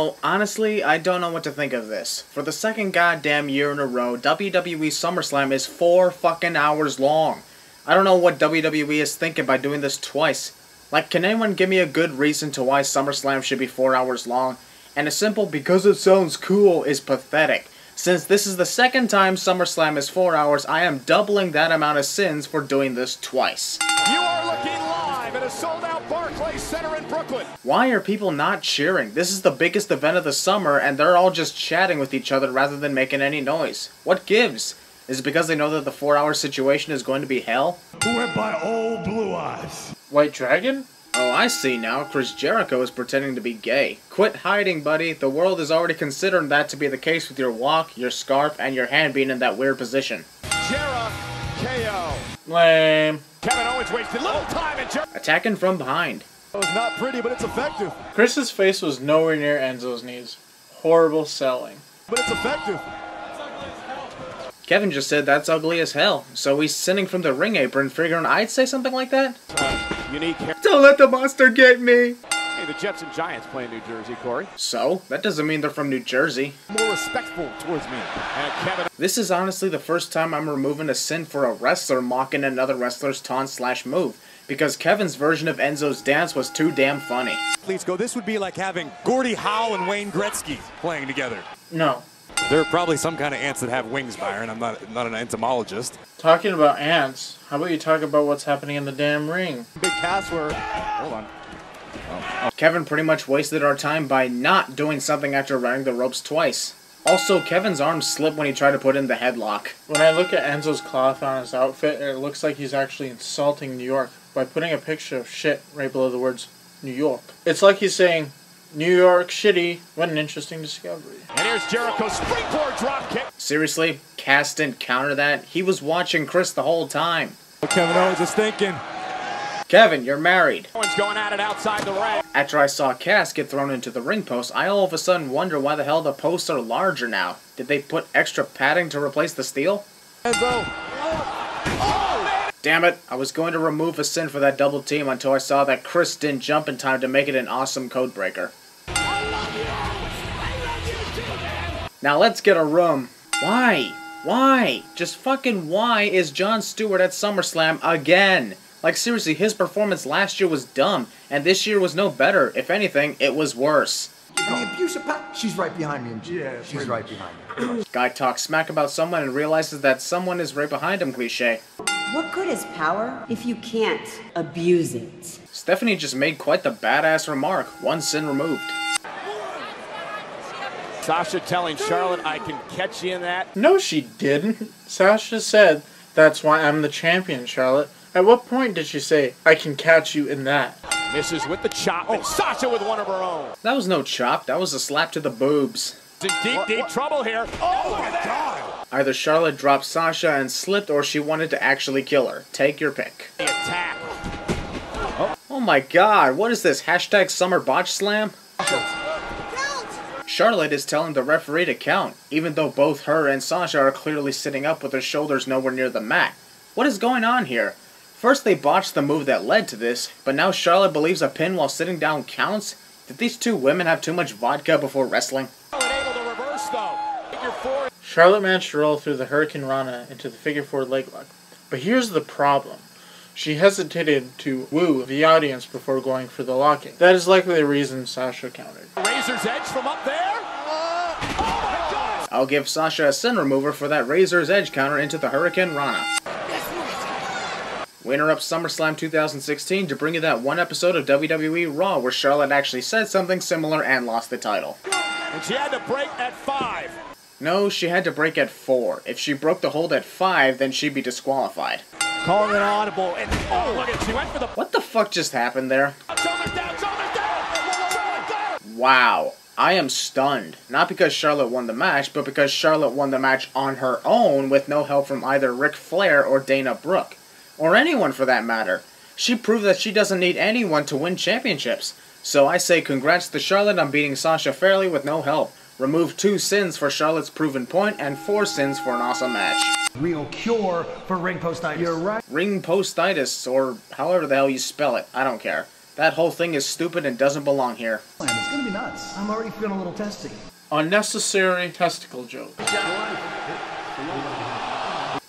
know, honestly, I don't know what to think of this. For the second goddamn year in a row, WWE SummerSlam is 4 fucking hours long. I don't know what WWE is thinking by doing this twice. Like, can anyone give me a good reason to why SummerSlam should be 4 hours long? And a simple because it sounds cool is pathetic. Since this is the second time SummerSlam is 4 hours, I am doubling that amount of sins for doing this twice. You are looking live at a sold-out Barclays Center in Brooklyn. Why are people not cheering? This is the biggest event of the summer, and they're all just chatting with each other rather than making any noise. What gives? Is it because they know that the 4-hour situation is going to be hell? Who went by Old Blue Eyes? White Dragon? Oh, I see now. Chris Jericho is pretending to be gay. Quit hiding, buddy. The world is already considering that to be the case with your walk, your scarf, and your hand being in that weird position. KO. Lame. Kevin Owens wasted little time and Attacking from behind. It's not pretty, but it's effective. Chris's face was nowhere near Enzo's knees. Horrible selling. But it's effective. Kevin just said that's ugly as hell, so he's sinning from the ring apron, figuring I'd say something like that? Unique. Don't let the monster get me! Hey, the Jets and Giants play in New Jersey, Corey. So? That doesn't mean they're from New Jersey. More respectful towards me. And Kevin. This is honestly the first time I'm removing a sin for a wrestler mocking another wrestler's taunt/move, because Kevin's version of Enzo's dance was too damn funny. Please go. This would be like having Gordie Howe and Wayne Gretzky playing together. No. There are probably some kind of ants that have wings, Byron. I'm not an entomologist. Talking about ants, how about you talk about what's happening in the damn ring? Big password. Hold on. Kevin pretty much wasted our time by not doing something after running the ropes twice. Also, Kevin's arm slipped when he tried to put in the headlock. When I look at Enzo's cloth on his outfit, it looks like he's actually insulting New York by putting a picture of shit right below the words New York. It's like he's saying, New York shitty, what an interesting discovery. And here's Jericho's springboard drop kick. Seriously? Cass didn't counter that? He was watching Chris the whole time. What Kevin Owens is thinking. Kevin, you're married. Owens going at it outside the ring. After I saw Cass get thrown into the ring post, I all of a sudden wonder why the hell the posts are larger now. Did they put extra padding to replace the steel? Enzo. Damn it, I was going to remove a sin for that double team until I saw that Chris didn't jump in time to make it an awesome code breaker. Now let's get a room. Why? Why? Just fucking why is Jon Stewart at SummerSlam again? Like seriously, his performance last year was dumb, and this year was no better. If anything, it was worse. The abuse of power. She's right behind me. Yeah, she's right behind me. Guy talks smack about someone and realizes that someone is right behind him cliche. What good is power if you can't abuse it? Stephanie just made quite the badass remark. One sin removed. Sasha telling Charlotte, I can catch you in that. No, she didn't. Sasha said, that's why I'm the champion, Charlotte. At what point did she say, I can catch you in that? Misses with the chop, and Sasha with one of her own. That was no chop, that was a slap to the boobs. In deep, deep trouble here. Oh, look at that! Either Charlotte dropped Sasha and slipped, or she wanted to actually kill her. Take your pick. The attack. Oh my god, what is this? Hashtag Summer Botch Slam? Charlotte is telling the referee to count, even though both her and Sasha are clearly sitting up with their shoulders nowhere near the mat. What is going on here? First they botched the move that led to this, but now Charlotte believes a pin while sitting down counts? Did these two women have too much vodka before wrestling? Able to reverse though. Figure four. Charlotte managed to roll through the Hurricane Rana into the figure 4 leg lock. But here's the problem. She hesitated to woo the audience before going for the locking. That is likely the reason Sasha countered. Razor's edge from up there. Oh my God! I'll give Sasha a sin remover for that Razor's Edge counter into the Hurricane Rana. Winner up SummerSlam 2016 to bring you that one episode of WWE Raw where Charlotte actually said something similar and lost the title. And she had to break at 5. No, she had to break at 4. If she broke the hold at 5, then she'd be disqualified. Calling it audible, and oh, look at, she went for the... What the fuck just happened there? Shoulders down, shoulders down! Wow. I am stunned. Not because Charlotte won the match, but because Charlotte won the match on her own with no help from either Ric Flair or Dana Brooke. Or anyone for that matter. She proved that she doesn't need anyone to win championships. So I say congrats to Charlotte on beating Sasha fairly with no help. Remove 2 sins for Charlotte's proven point and 4 sins for an awesome match. Real cure for ring postitis. You're right. Ring postitis, or however the hell you spell it. I don't care. That whole thing is stupid and doesn't belong here. It's gonna be nuts. I'm already feeling a little testy. Unnecessary testicle joke.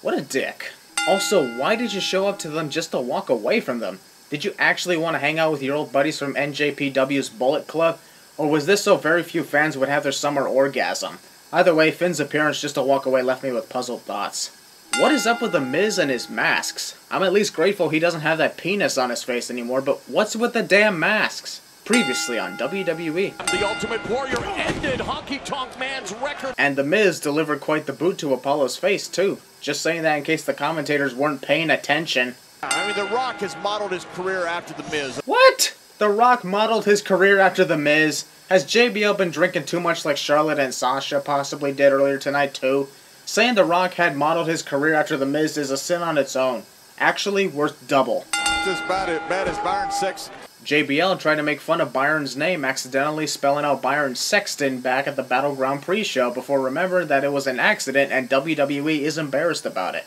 What a dick. Also, why did you show up to them just to walk away from them? Did you actually want to hang out with your old buddies from NJPW's Bullet Club? Or was this so very few fans would have their summer orgasm? Either way, Finn's appearance just to walk away left me with puzzled thoughts. What is up with The Miz and his masks? I'm at least grateful he doesn't have that penis on his face anymore, but what's with the damn masks? Previously on WWE. The Ultimate Warrior ended Honky Tonk Man's record. And The Miz delivered quite the boot to Apollo's face, too. Just saying that in case the commentators weren't paying attention. I mean, The Rock has modeled his career after The Miz. What? The Rock modeled his career after The Miz? Has JBL been drinking too much like Charlotte and Sasha possibly did earlier tonight, too? Saying The Rock had modeled his career after The Miz is a sin on its own. Actually, worth double. It's as bad as Byron Sexton. JBL tried to make fun of Byron's name, accidentally spelling out Byron Sexton back at the Battleground pre-show before remembering that it was an accident and WWE is embarrassed about it.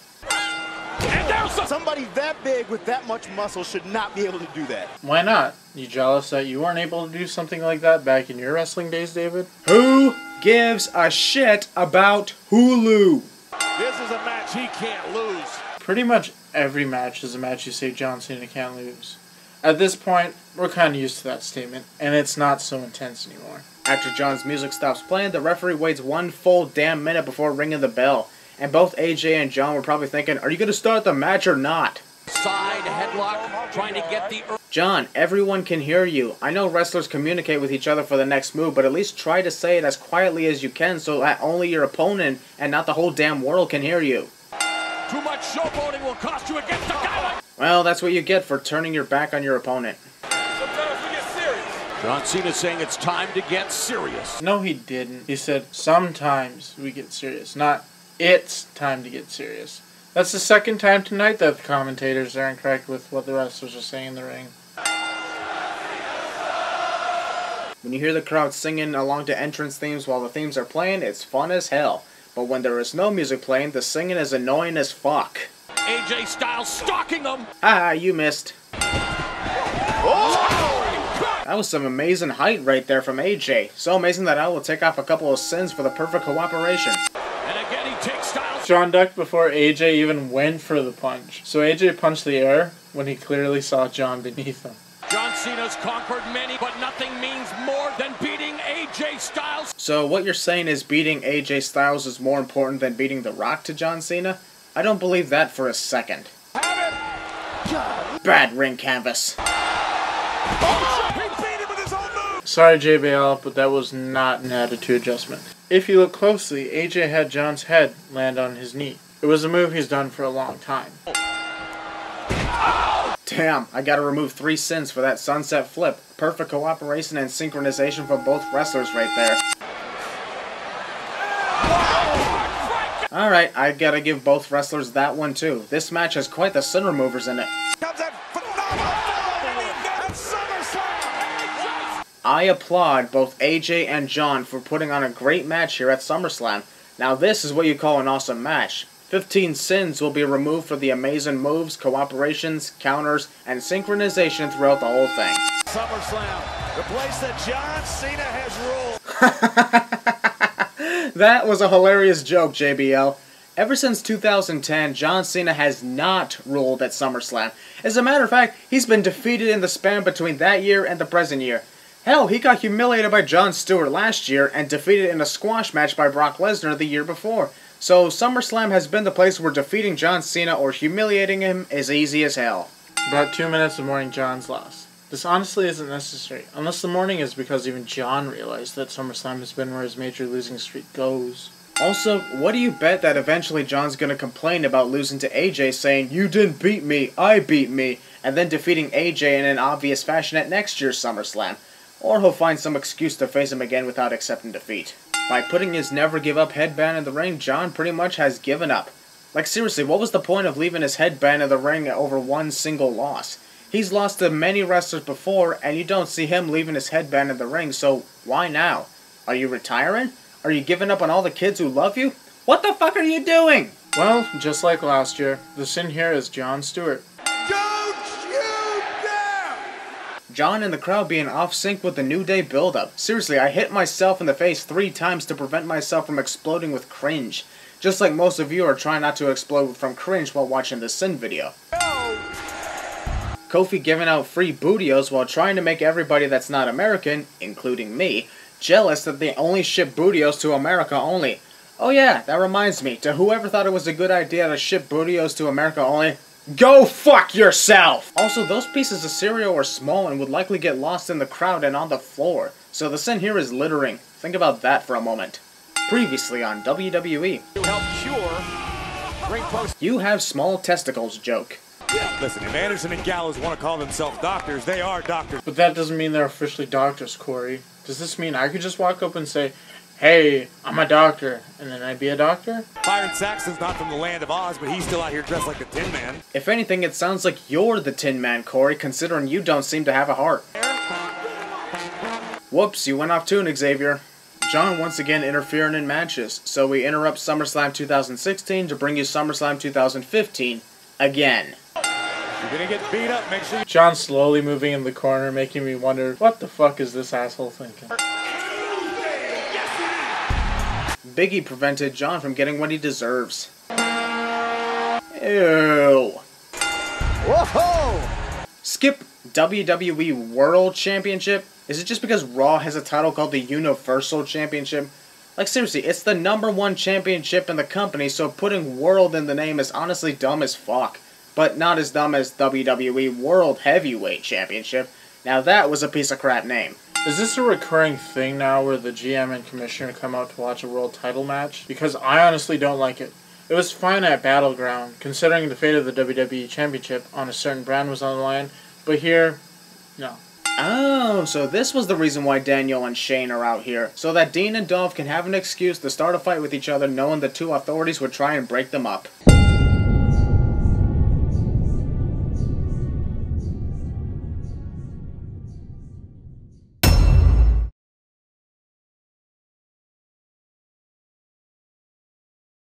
And there's somebody that big with that much muscle should not be able to do that. Why not? You jealous that you weren't able to do something like that back in your wrestling days, David? Who gives a shit about Hulu? This is a match he can't lose. Pretty much every match is a match you say John Cena can't lose. At this point, we're kind of used to that statement, and it's not so intense anymore. After John's music stops playing, the referee waits one full damn minute before ringing the bell. And both AJ and John were probably thinking, are you going to start the match or not? Side headlock, trying to get the... John, everyone can hear you. I know wrestlers communicate with each other for the next move, but at least try to say it as quietly as you can so that only your opponent and not the whole damn world can hear you. Too much showboating will cost you against a guy like... Well, that's what you get for turning your back on your opponent. Sometimes we get serious. John Cena saying it's time to get serious. No, he didn't. He said, sometimes we get serious, not it's time to get serious. That's the second time tonight that the commentators are incorrect with what the wrestlers are saying in the ring. When you hear the crowd singing along to entrance themes while the themes are playing, it's fun as hell. But when there is no music playing, the singing is annoying as fuck. AJ Styles stalking him. Ah, you missed. That was some amazing height right there from AJ. So amazing that I will take off a couple of sins for the perfect cooperation. And again he takes Styles. John ducked before AJ even went for the punch. So AJ punched the air when he clearly saw John beneath him. John Cena's conquered many, but nothing means more than beating AJ Styles. So what you're saying is beating AJ Styles is more important than beating The Rock to John Cena? I don't believe that for a second. Bad ring canvas. Sorry JBL, but that was not an attitude adjustment. If you look closely, AJ had John's head land on his knee. It was a move he's done for a long time. Damn, I gotta remove 3 sins for that sunset flip. Perfect cooperation and synchronization for both wrestlers right there. Alright, I gotta give both wrestlers that one too. This match has quite the sin removers in it. I applaud both AJ and John for putting on a great match here at SummerSlam. Now this is what you call an awesome match. 15 sins will be removed for the amazing moves, cooperations, counters, and synchronization throughout the whole thing. SummerSlam, the place that John Cena has ruled. That was a hilarious joke, JBL. Ever since 2010, John Cena has not ruled at SummerSlam. As a matter of fact, he's been defeated in the span between that year and the present year. Hell, he got humiliated by Jon Stewart last year and defeated in a squash match by Brock Lesnar the year before. So SummerSlam has been the place where defeating John Cena or humiliating him is easy as hell. About 2 minutes of mourning John's loss. This honestly isn't necessary, unless the mourning is because even John realized that SummerSlam has been where his major losing streak goes. Also, what do you bet that eventually John's gonna complain about losing to AJ saying, "You didn't beat me, I beat me," and then defeating AJ in an obvious fashion at next year's SummerSlam? Or he'll find some excuse to face him again without accepting defeat. By putting his never give up headband in the ring, John pretty much has given up. Like seriously, what was the point of leaving his headband in the ring over one single loss? He's lost to many wrestlers before, and you don't see him leaving his headband in the ring, so why now? Are you retiring? Are you giving up on all the kids who love you? What the fuck are you doing? Well, just like last year, the sin here is Jon Stewart. Don't you dare! John and the crowd being off sync with the New Day build-up. Seriously, I hit myself in the face 3 times to prevent myself from exploding with cringe. Just like most of you are trying not to explode from cringe while watching the Sin video. Kofi giving out free bootios while trying to make everybody that's not American, including me, jealous that they only ship bootios to America only. Oh yeah, that reminds me, to whoever thought it was a good idea to ship bootios to America only, go fuck yourself! Also, those pieces of cereal are small and would likely get lost in the crowd and on the floor, so the sin here is littering. Think about that for a moment. Previously on WWE. You have small testicles joke. Listen, if Anderson and Gallows want to call themselves doctors, they are doctors. But that doesn't mean they're officially doctors, Corey. Does this mean I could just walk up and say, hey, I'm a doctor, and then I'd be a doctor? Byron Saxton's not from the land of Oz, but he's still out here dressed like the Tin Man. If anything, it sounds like you're the Tin Man, Corey, considering you don't seem to have a heart. Whoops, you went off tune, Xavier. John once again interfering in matches, so we interrupt SummerSlam 2016 to bring you SummerSlam 2015 again. You're gonna get beat up, make sure you... John slowly moving in the corner, making me wonder, what the fuck is this asshole thinking? Biggie prevented John from getting what he deserves. Ew. Whoa! Skip WWE World Championship? Is it just because Raw has a title called the Universal Championship? Like seriously, it's the #1 championship in the company, so putting World in the name is honestly dumb as fuck. But not as dumb as WWE World Heavyweight Championship. Now that was a piece of crap name. Is this a recurring thing now where the GM and commissioner come out to watch a world title match? Because I honestly don't like it. It was fine at Battleground, considering the fate of the WWE Championship on a certain brand was on the line, but here, no. Oh, so this was the reason why Daniel and Shane are out here. So that Dean and Dolph can have an excuse to start a fight with each other knowing the two authorities would try and break them up.